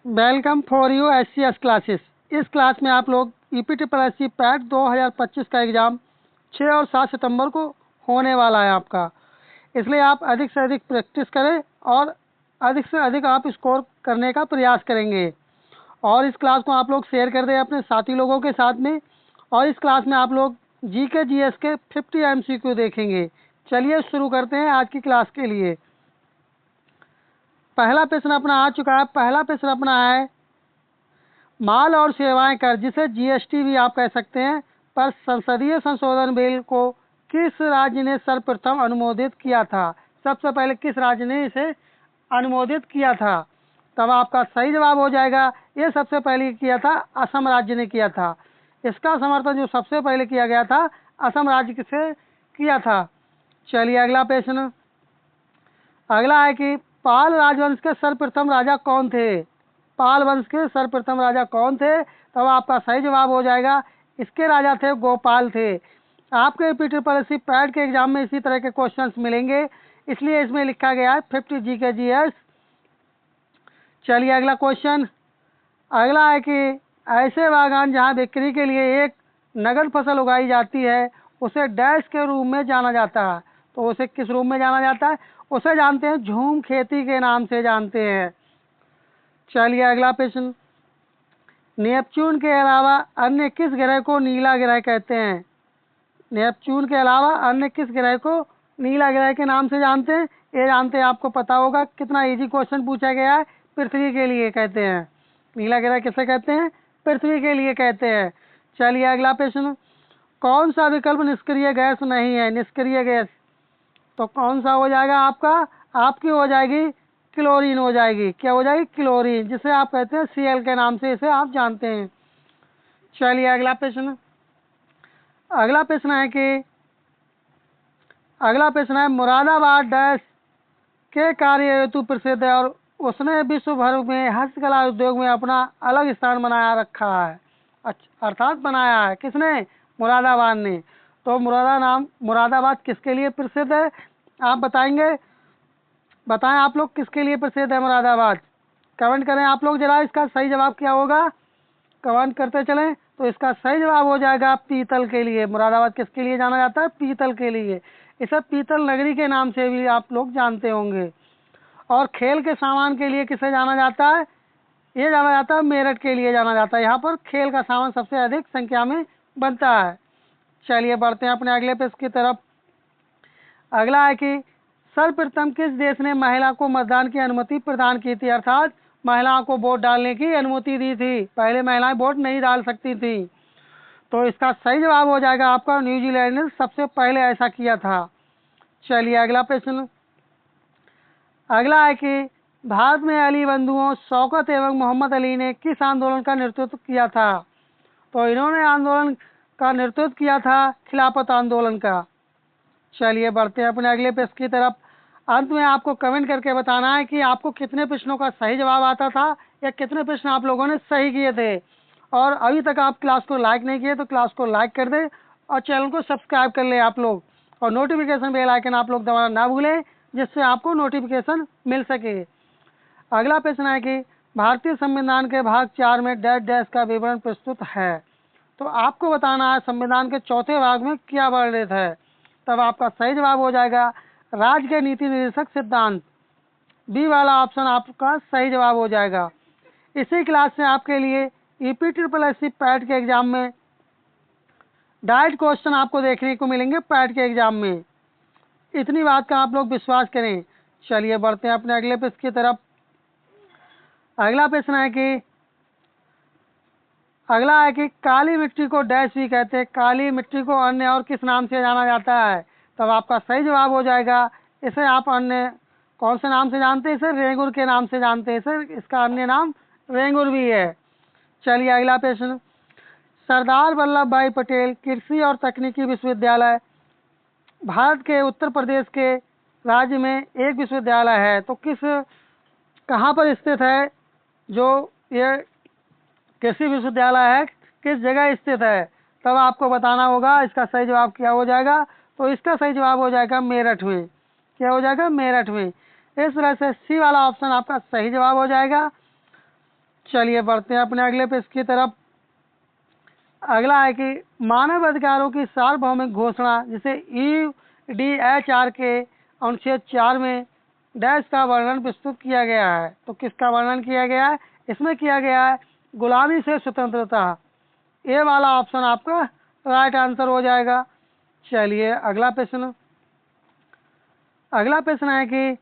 Welcome for U S classes. इस class में आप लोग EPTSS पैट 2025 का एग्ज़ाम 6 और 7 सितंबर को होने वाला है आपका, इसलिए आप अधिक से अधिक प्रैक्टिस करें और अधिक से अधिक आप स्कोर करने का प्रयास करेंगे। और इस क्लास को आप लोग शेयर कर दें अपने साथी लोगों के साथ में। और इस क्लास में आप लोग GK GS के 50 MCQ देखेंगे। चलिए शुरू करते हैं आज की क्लास के लिए। पहला प्रश्न अपना आ चुका है। पहला प्रश्न अपना है, माल और सेवाएं कर, जिसे GST भी आप कह सकते हैं, पर संसदीय संशोधन बिल को किस राज्य ने सर्वप्रथम अनुमोदित किया था? सबसे पहले किस राज्य ने इसे अनुमोदित किया था? तब आपका सही जवाब हो जाएगा, ये सबसे पहले किया था असम राज्य ने किया था। इसका समर्थन जो सबसे पहले किया गया था असम राज्य से किया था। चलिए अगला प्रश्न। अगला है कि पाल राजवंश के सर्वप्रथम राजा कौन थे? पाल वंश के सर्वप्रथम राजा कौन थे? तब आपका सही जवाब हो जाएगा, इसके राजा थे गोपाल थे। आपके EPTSS पैट के एग्जाम में इसी तरह के क्वेश्चंस मिलेंगे, इसलिए इसमें लिखा गया है 50 GK GS। चलिए अगला क्वेश्चन। अगला है कि ऐसे बागान जहां बिक्री के लिए एक नगद फसल उगाई जाती है उसे डैश के रूप में जाना जाता है। तो उसे किस रूप में जाना जाता है? उसे जानते हैं झूम खेती के नाम से जानते हैं। चलिए अगला प्रश्न। नेपच्यून के अलावा अन्य किस ग्रह को नीला ग्रह कहते हैं? नेपच्यून के अलावा अन्य किस ग्रह को नीला ग्रह के नाम से जानते हैं? ये जानते हैं, आपको पता होगा। कितना इजी क्वेश्चन पूछा गया है। पृथ्वी के लिए कहते हैं। नीला ग्रह किसे कहते हैं? पृथ्वी के लिए कहते हैं। चलिए अगला प्रश्न। कौन सा विकल्प निष्क्रिय गैस नहीं है? निष्क्रिय गैस तो कौन सा हो जाएगा आपका? आपकी हो जाएगी क्लोरीन हो जाएगी। क्या हो जाएगी? क्लोरीन, जिसे आप कहते हैं Cl के नाम से इसे आप जानते हैं। चलिए अगला प्रश्न। अगला प्रश्न है कि अगला प्रश्न है, मुरादाबाद डैश के कार्य हेतु प्रसिद्ध है और उसने विश्व भर में हस्तकला उद्योग में अपना अलग स्थान बनाया रखा है। अर्थात बनाया है किसने? मुरादाबाद ने। तो मुरादाबाद किसके लिए प्रसिद्ध है? आप बताएंगे? बताएं आप लोग किसके लिए प्रसिद्ध है मुरादाबाद? कमेंट करें आप लोग जरा, इसका सही जवाब क्या होगा? कमेंट करते चलें। तो इसका सही जवाब हो जाएगा पीतल के लिए। मुरादाबाद किसके लिए जाना जाता है? पीतल के लिए। इसे पीतल नगरी के नाम से भी आप लोग जानते होंगे। और खेल के सामान के लिए किसे जाना जाता है? ये जाना जाता है मेरठ के लिए जाना जाता है। यहाँ पर खेल का सामान सबसे अधिक संख्या में बनता है। चलिए बढ़ते हैं अपने अगले पेज की तरफ। अगला है कि सर्वप्रथम किस देश ने महिला को मतदान की अनुमति प्रदान की थी? अर्थात महिलाओं को वोट डालने की अनुमति दी थी। पहले महिलाएं वोट नहीं डाल सकती थी। तो इसका सही जवाब हो जाएगा आपका न्यूजीलैंड ने सबसे पहले ऐसा किया था। चलिए अगला प्रश्न। अगला है कि भारत में अली बंधुओं शौकत एवं मोहम्मद अली ने किस आंदोलन का नेतृत्व किया था? तो इन्होंने आंदोलन का नेतृत्व किया था खिलाफत आंदोलन का। चलिए बढ़ते हैं अपने अगले प्रश्न की तरफ। अंत में आपको कमेंट करके बताना है कि आपको कितने प्रश्नों का सही जवाब आता था या कितने प्रश्न आप लोगों ने सही किए थे। और अभी तक आप क्लास को लाइक नहीं किए तो क्लास को लाइक कर दें और चैनल को सब्सक्राइब कर लें आप लोग। और नोटिफिकेशन बेल आइकन आप लोग दबाना ना भूलें, जिससे आपको नोटिफिकेशन मिल सके। अगला प्रश्न है कि भारतीय संविधान के भाग 4 में डैश डैश का विवरण प्रस्तुत है। तो आपको बताना है संविधान के चौथे भाग में क्या वर्णित है। तब आपका सही जवाब हो जाएगा राज्य के नीति निर्देशक सिद्धांत। बी वाला ऑप्शन आपका सही जवाब हो जाएगा। इसी क्लास से आपके लिए EPTSS पैट के एग्जाम में डायरेक्ट क्वेश्चन आपको देखने को मिलेंगे पैट के एग्जाम में। इतनी बात का आप लोग विश्वास करें। चलिए बढ़ते हैं अपने अगले प्रश्न की तरफ। अगला प्रश्न है कि काली मिट्टी को डैश भी कहते हैं। काली मिट्टी को अन्य और किस नाम से जाना जाता है? तब आपका सही जवाब हो जाएगा, इसे आप अन्य कौन से नाम से जानते हैं? इसे रेंगुर के नाम से जानते हैं। इसे इसका अन्य नाम रेंगुर भी है। चलिए अगला प्रश्न। सरदार वल्लभ भाई पटेल कृषि और तकनीकी विश्वविद्यालय भारत के उत्तर प्रदेश के राज्य में एक विश्वविद्यालय है। तो कहाँ पर स्थित है? जो ये कृषि विश्वविद्यालय है किस जगह स्थित है? तब आपको बताना होगा इसका सही जवाब क्या हो जाएगा। तो इसका सही जवाब हो जाएगा मेरठ में। क्या हो जाएगा? मेरठ में। इस तरह से सी वाला ऑप्शन आपका सही जवाब हो जाएगा। चलिए बढ़ते हैं अपने अगले पेज की तरफ। अगला है कि मानव अधिकारों की सार्वभौमिक घोषणा, जिसे EDHR के अनुच्छेद 4 में डैश का वर्णन प्रस्तुत किया गया है। तो किसका वर्णन किया गया है? इसमें किया गया है गुलामी से स्वतंत्रता। ये वाला ऑप्शन आपका राइट आंसर हो जाएगा। चलिए अगला प्रश्न। अगला प्रश्न है कि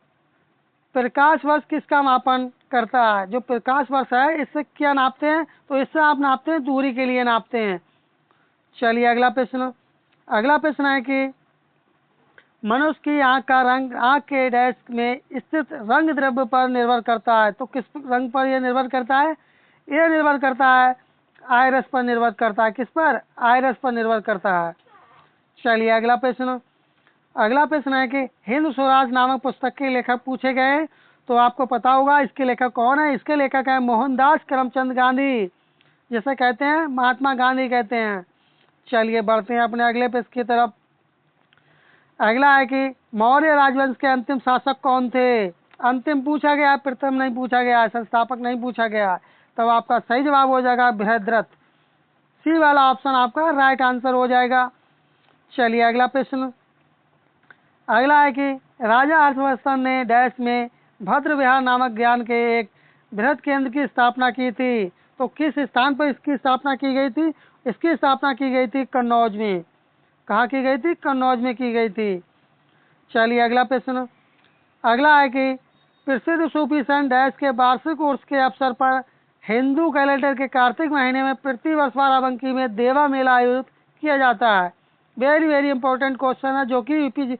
प्रकाश वर्ष किसका मापन करता है? जो प्रकाश वर्ष है इससे क्या नापते हैं? तो इससे आप नापते हैं दूरी के लिए नापते हैं। चलिए अगला प्रश्न। अगला प्रश्न है कि मनुष्य की आंख का रंग आंख के डैश में स्थित रंग द्रव्य पर निर्भर करता है। तो किस रंग पर यह निर्भर करता है? यह निर्भर करता है आयरस पर निर्भर करता है। किस पर? आयरस पर निर्भर करता है। चलिए अगला प्रश्न। अगला प्रश्न है कि हिंद स्वराज नामक पुस्तक के लेखक पूछे गए। तो आपको पता होगा इसके लेखक कौन है। इसके लेखक है मोहनदास करमचंद गांधी, जिसे कहते हैं महात्मा गांधी कहते हैं। चलिए बढ़ते हैं अपने अगले पेज की तरफ। अगला है कि मौर्य राजवंश के अंतिम शासक कौन थे? अंतिम पूछा गया है, प्रथम नहीं पूछा गया है, संस्थापक नहीं पूछा गया है। तब आपका सही जवाब हो जाएगा बृहद्रथ। सी वाला ऑप्शन आपका राइट आंसर हो जाएगा। चलिए अगला प्रश्न। अगला है कि राजा हर्षवर्धन ने डैश में भद्र विहार नामक ज्ञान के एक बृहद केंद्र की स्थापना की थी। तो किस स्थान पर इसकी स्थापना की गई थी? इसकी स्थापना की गई थी कन्नौज में। कहाँ की गई थी? कन्नौज में की गई थी। चलिए अगला प्रश्न। अगला है कि प्रसिद्ध सूफी संत डैश के वार्षिक उर्स के अवसर पर हिंदू कैलेंडर के कार्तिक महीने में प्रति वर्ष बाराबंकी में देवा मेला आयोजित किया जाता है। वेरी वेरी इंपॉर्टेंट क्वेश्चन है, जो कि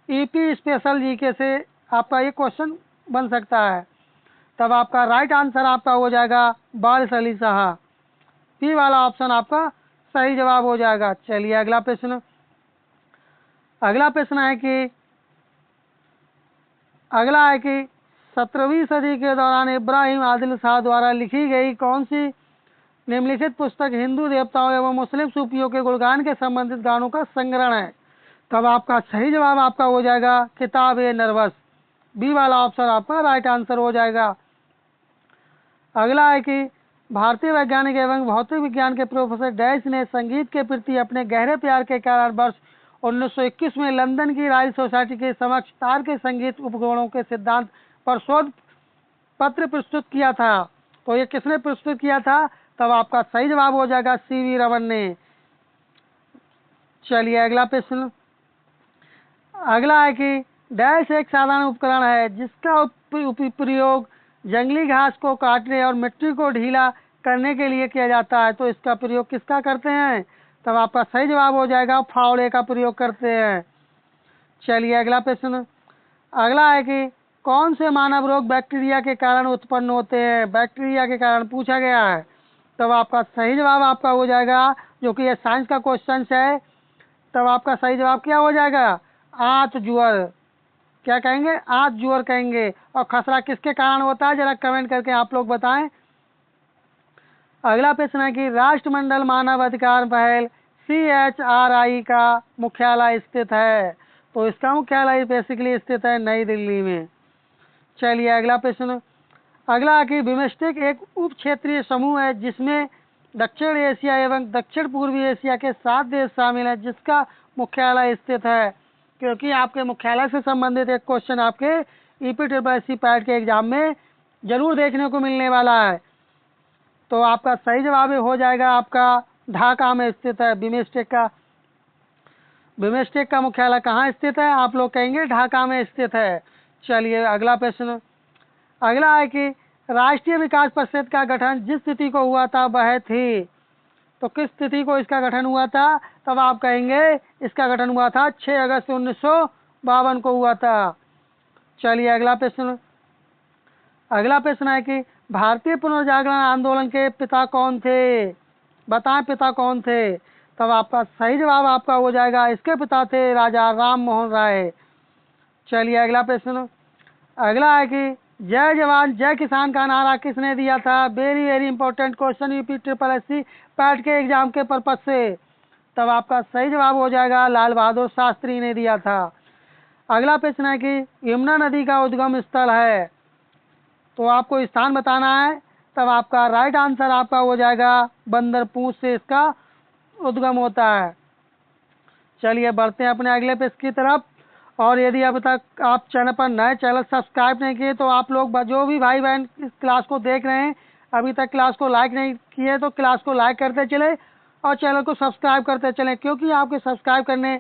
ईपी स्पेशल जीके से आपका ये क्वेश्चन बन सकता है। तब आपका राइट आंसर आपका हो जाएगा बारिश अली शाह। पी वाला ऑप्शन आपका सही जवाब हो जाएगा। चलिए अगला प्रश्न। अगला प्रश्न है कि अगला है कि 17वीं सदी के दौरान इब्राहिम आदिल शाह द्वारा लिखी गई कौन सी निम्नलिखित पुस्तक हिंदू देवताओं एवं मुस्लिम सूफियों के गुणगान के संबंधित गानों का संग्रहण है? तब आपका सही जवाब आपका हो जाएगा किताब-ए-नरवस। बी वाला ऑप्शन आपका राइट आंसर हो जाएगा। अगला है कि भारतीय वैज्ञानिक एवं भौतिक विज्ञान के प्रोफेसर डैश ने संगीत के प्रति अपने गहरे प्यार के कारण वर्ष 1921 में लंदन की रॉयल सोसाइटी के समक्ष तार के संगीत उपकरणों के सिद्धांत पर शोध पत्र प्रस्तुत किया था। तो ये किसने प्रस्तुत किया था? तब आपका सही जवाब हो जाएगा सीवी रमन ने। चलिए अगला प्रश्न। अगला है कि डैश एक साधारण उपकरण है जिसका प्रयोग जंगली घास को काटने और मिट्टी को ढीला करने के लिए किया जाता है। तो इसका प्रयोग किसका करते हैं? तब आपका सही जवाब हो जाएगा फावड़े का प्रयोग करते हैं। चलिए अगला प्रश्न। अगला है कि कौन से मानव रोग बैक्टीरिया के कारण उत्पन्न होते हैं? बैक्टीरिया के कारण पूछा गया है। तब आपका सही जवाब आपका हो जाएगा, जो कि ये साइंस का क्वेश्चन है। तब आपका सही जवाब क्या हो जाएगा? आंत जुअर। क्या कहेंगे? आंत जुअर कहेंगे। और खसरा किसके कारण होता है? जरा कमेंट करके आप लोग बताएं। अगला प्रश्न है कि राष्ट्रमंडल मानव अधिकार पहल CHRI का मुख्यालय स्थित है। तो इसका मुख्यालय बेसिकली स्थित है नई दिल्ली में। चलिए अगला प्रश्न। अगला है कि बिमस्टेक एक उप क्षेत्रीय समूह है जिसमें दक्षिण एशिया एवं दक्षिण पूर्वी एशिया के 7 देश शामिल हैं, जिसका मुख्यालय स्थित है। क्योंकि आपके मुख्यालय से संबंधित एक क्वेश्चन आपके EPSS पैट के एग्जाम में जरूर देखने को मिलने वाला है। तो आपका सही जवाब हो जाएगा आपका ढाका में स्थित है। बिमस्टेक का मुख्यालय कहाँ स्थित है? आप लोग कहेंगे ढाका में स्थित है। चलिए अगला प्रश्न। अगला है कि राष्ट्रीय विकास परिषद का गठन जिस तिथि को हुआ था वह थी। तो किस तिथि को इसका गठन हुआ था? तब आप कहेंगे इसका गठन हुआ था 6 अगस्त 1952 को हुआ था। चलिए अगला प्रश्न। अगला प्रश्न है कि भारतीय पुनर्जागरण आंदोलन के पिता कौन थे? बताएं पिता कौन थे? तब आपका सही जवाब आपका हो जाएगा, इसके पिता थे राजा राम मोहन राय। चलिए अगला प्रश्न। अगला है कि जय जवान जय किसान का नारा किसने दिया था? Very very important question EPSS PAT के एग्जाम के पर्पज से। तब आपका सही जवाब हो जाएगा लाल बहादुर शास्त्री ने दिया था। अगला प्रश्न है कि यमुना नदी का उद्गम स्थल है। तो आपको स्थान बताना है। तब आपका राइट आंसर आपका हो जाएगा बंदर पूंछ से इसका उद्गम होता है। चलिए बढ़ते हैं अपने अगले पेज की तरफ। और यदि अब तक आप चैनल पर नए, चैनल सब्सक्राइब नहीं किए, तो आप लोग जो भी भाई बहन इस क्लास को देख रहे हैं अभी तक क्लास को लाइक नहीं किए तो क्लास को लाइक करते चले और चैनल को सब्सक्राइब करते चलें, क्योंकि आपके सब्सक्राइब करने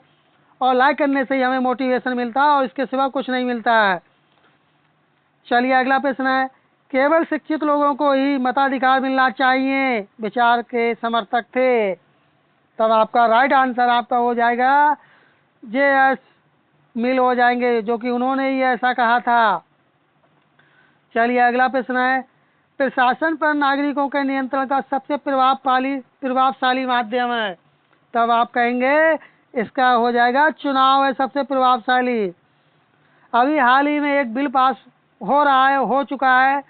और लाइक करने से ही हमें मोटिवेशन मिलता है और इसके सिवा कुछ नहीं मिलता है। चलिए अगला प्रश्न है, केवल शिक्षित लोगों को ही मताधिकार मिलना चाहिए विचार के समर्थक थे। तब आपका राइट आंसर आपका हो जाएगा J.S. मिल हो जाएंगे, जो कि उन्होंने ही ऐसा कहा था। चलिए अगला प्रश्न है, प्रशासन पर नागरिकों के नियंत्रण का सबसे प्रभावशाली माध्यम है। तब आप कहेंगे इसका हो जाएगा चुनाव है सबसे प्रभावशाली। अभी हाल ही में एक बिल पास हो चुका है,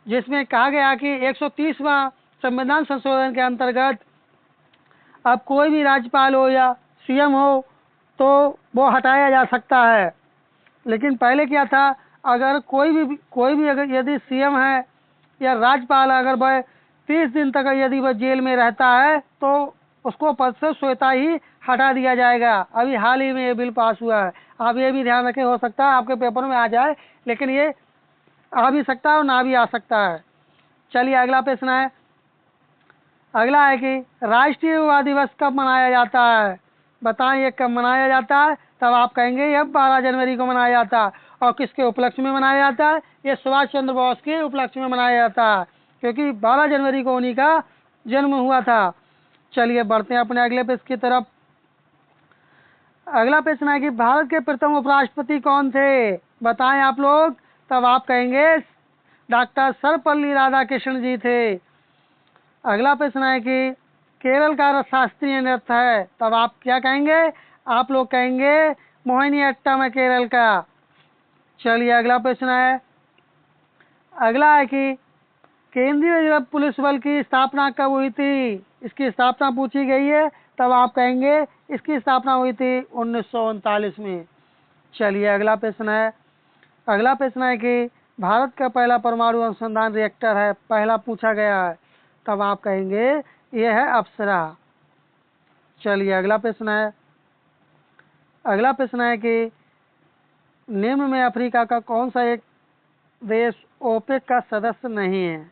जिसमें कहा गया कि 130वां संविधान संशोधन के अंतर्गत अब कोई भी राज्यपाल हो या सीएम हो तो वो हटाया जा सकता है। लेकिन पहले क्या था, अगर कोई भी अगर यदि सीएम है या राज्यपाल, अगर वह 30 दिन तक यदि वह जेल में रहता है तो उसको पद से स्वतः ही हटा दिया जाएगा। अभी हाल ही में ये बिल पास हुआ है। आप ये भी ध्यान रखें, हो सकता है आपके पेपर में आ जाए, लेकिन ये आ भी सकता है और ना भी आ सकता है। चलिए अगला प्रश्न है, अगला है कि राष्ट्रीय युवा दिवस कब मनाया जाता है। बताएं ये कब मनाया जाता है। तब आप कहेंगे यह 12 जनवरी को मनाया जाता है। और किसके उपलक्ष्य में मनाया जाता है? ये सुभाष चंद्र बोस के उपलक्ष्य में मनाया जाता है, क्योंकि 12 जनवरी को उन्हीं का जन्म हुआ था। चलिए बढ़ते हैं अपने अगले प्रश्न की तरफ। अगला प्रश्न है कि भारत के प्रथम उपराष्ट्रपति कौन थे। बताएं आप लोग। तब आप कहेंगे डॉक्टर सर्वपल्ली राधाकृष्णन जी थे। अगला प्रश्न है कि केरल का शास्त्रीय नृत्य है। तब आप क्या कहेंगे? आप लोग कहेंगे मोहिनीअट्टम है केरल का। चलिए अगला प्रश्न है, अगला है कि केंद्रीय रिजर्व पुलिस बल की स्थापना कब हुई थी। इसकी स्थापना पूछी गई है। तब आप कहेंगे इसकी स्थापना हुई थी 1939 में। चलिए अगला प्रश्न है, अगला प्रश्न है कि भारत का पहला परमाणु अनुसंधान रिएक्टर है, पहला पूछा गया है। तब आप कहेंगे यह है अप्सरा। चलिए अगला प्रश्न है, अगला प्रश्न है कि निम्न में अफ्रीका का कौन सा एक देश ओपेक का सदस्य नहीं है।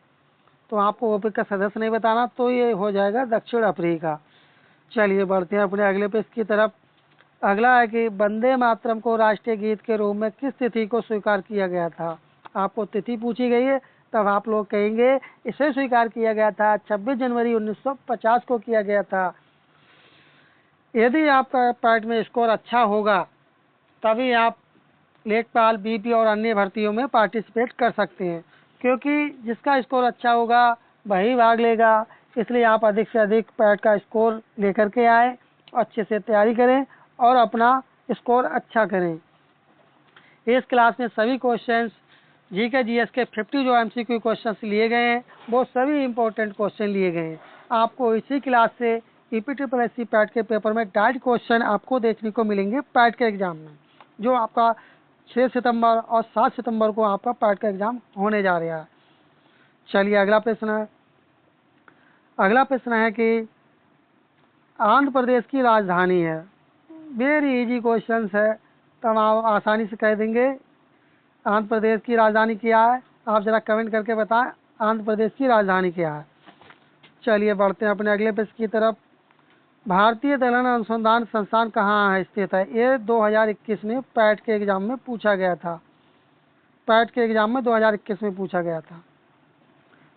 तो आपको ओपेक का सदस्य नहीं बताना, तो ये हो जाएगा दक्षिण अफ्रीका। चलिए बढ़ते हैं अपने अगले प्रश्न की तरफ। अगला है कि वंदे मातरम को राष्ट्रीय गीत के रूप में किस तिथि को स्वीकार किया गया था। आपको तिथि पूछी गई है। तब आप लोग कहेंगे इसे स्वीकार किया गया था 26 जनवरी 1950 को किया गया था। यदि आपका पैट में स्कोर अच्छा होगा तभी आप लेखपाल, बीपी और अन्य भर्तियों में पार्टिसिपेट कर सकते हैं, क्योंकि जिसका स्कोर अच्छा होगा वही भाग लेगा। इसलिए आप अधिक से अधिक पैट का स्कोर लेकर के आए, अच्छे से तैयारी करें और अपना स्कोर अच्छा करें। इस क्लास में सभी क्वेश्चंस जीके जीएस के 50 जो एमसीक्यू क्वेश्चंस लिए गए हैं वो सभी इंपॉर्टेंट क्वेश्चन लिए गए हैं। आपको इसी क्लास से EPSS पैट के पेपर में डायरेक्ट क्वेश्चन आपको देखने को मिलेंगे पैट के एग्जाम में, जो आपका 6 सितंबर और 7 सितंबर को आपका पैट का एग्जाम होने जा रहा है। चलिए अगला प्रश्न है, अगला प्रश्न है कि आंध्र प्रदेश की राजधानी है। वेरी इजी क्वेश्चन है, तब आप आसानी से कह देंगे आंध्र प्रदेश की राजधानी क्या है। आप जरा कमेंट करके बताएं आंध्र प्रदेश की राजधानी क्या है। चलिए बढ़ते हैं अपने अगले प्रश्न की तरफ। भारतीय दलन अनुसंधान संस्थान कहाँ है स्थित है। ये 2021 में पैट के एग्जाम में पूछा गया था। पैट के एग्जाम में 2021 में पूछा गया था।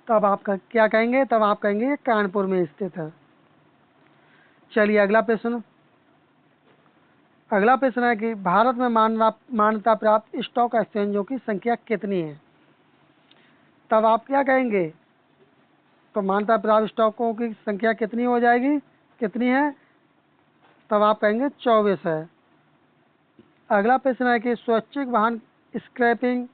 तब आप क्या कहेंगे? तब आप कहेंगे ये कानपुर में स्थित है। चलिए अगला प्रश्न, अगला प्रश्न है कि भारत में मान्यता प्राप्त स्टॉक एक्सचेंजों की संख्या कितनी है। तब आप क्या कहेंगे? तो मान्यता प्राप्त स्टॉकों की संख्या कितनी हो जाएगी, कितनी है? तब आप कहेंगे 24 है। अगला प्रश्न है कि स्वैच्छिक वाहन स्क्रैपिंग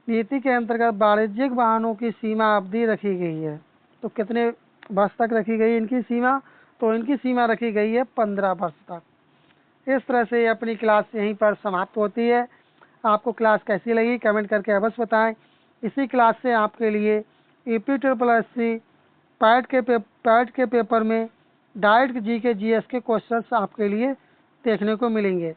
नीति के अंतर्गत वाणिज्यिक वाहनों की सीमा अवधि रखी गई है, तो कितने वर्ष तक रखी गई इनकी सीमा? तो इनकी सीमा रखी गई है 15 वर्ष तक। इस तरह से अपनी क्लास यहीं पर समाप्त होती है। आपको क्लास कैसी लगी कमेंट करके अवश्य बताएं। इसी क्लास से आपके लिए EP triple S C, PET के पेपर में डायरेक्ट जी के जीएस के क्वेश्चंस आपके लिए देखने को मिलेंगे।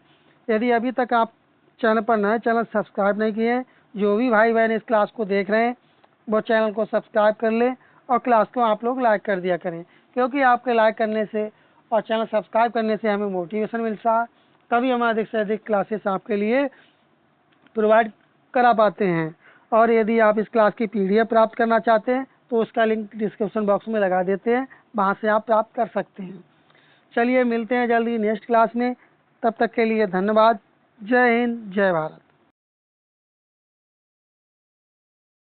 यदि अभी तक आप चैनल पर नए, चैनल सब्सक्राइब नहीं किए हैं, जो भी भाई बहन इस क्लास को देख रहे हैं वो चैनल को सब्सक्राइब कर ले और क्लास को आप लोग लाइक कर दिया करें, क्योंकि आपके लाइक करने से और चैनल सब्सक्राइब करने से हमें मोटिवेशन मिलता है, तभी हम अधिक से अधिक क्लासेस आपके लिए प्रोवाइड करा पाते हैं। और यदि आप इस क्लास की पीडीएफ प्राप्त करना चाहते हैं तो उसका लिंक डिस्क्रिप्शन बॉक्स में लगा देते हैं, वहाँ से आप प्राप्त कर सकते हैं। चलिए मिलते हैं जल्दी नेक्स्ट क्लास में, तब तक के लिए धन्यवाद। जय हिंद, जय भारत।